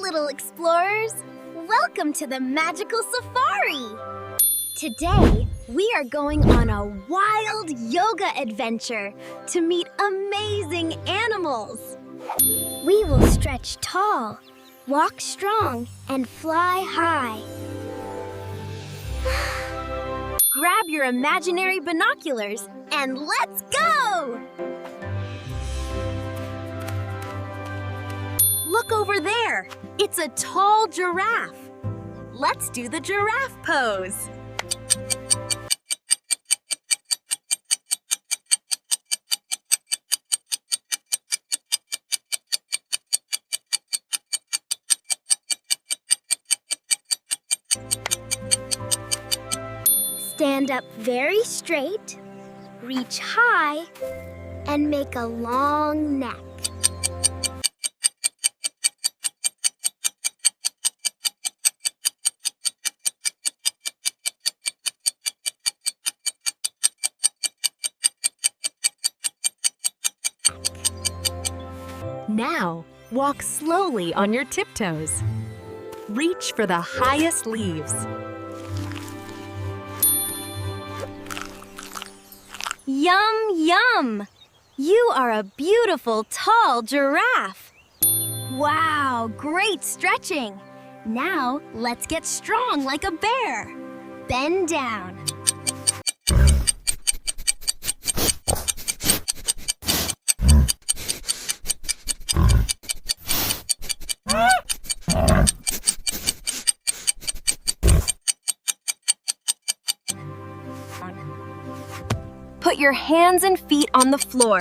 little explorers! Welcome to the magical safari! Today, we are going on a wild yoga adventure to meet amazing animals. We will stretch tall, walk strong, and fly high. Grab your imaginary binoculars and let's go! Look over there! It's a tall giraffe. Let's do the giraffe pose. Stand up very straight, reach high, and make a long neck. Now, walk slowly on your tiptoes. Reach for the highest leaves. Yum, yum! You are a beautiful, tall giraffe. Wow, great stretching. Now, let's get strong like a bear. Bend down. Put your hands and feet on the floor.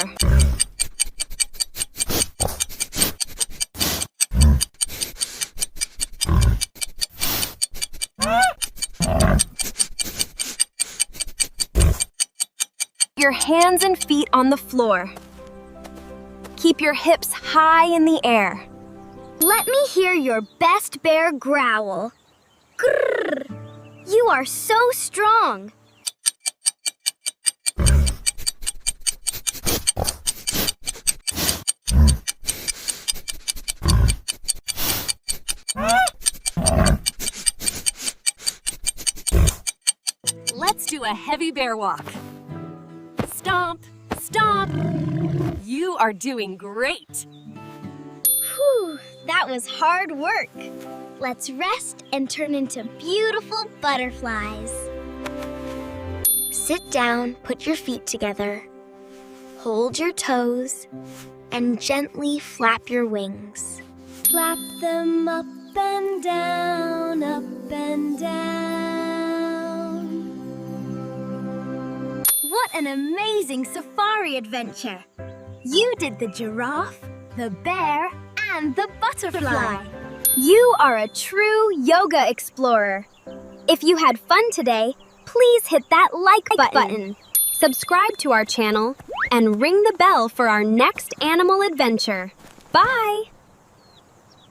Your hands and feet on the floor. Keep your hips high in the air. Let me hear your best bear growl. Grrr! You are so strong. Let's do a heavy bear walk. Stomp, stomp. You are doing great. Whew, that was hard work. Let's rest and turn into beautiful butterflies. Sit down, put your feet together. Hold your toes and gently flap your wings. Flap them up and down, up and down. What an amazing safari adventure! You did the giraffe, the bear, and the butterfly. You are a true yoga explorer. If you had fun today, please hit that like button. Subscribe to our channel and ring the bell for our next animal adventure. Bye!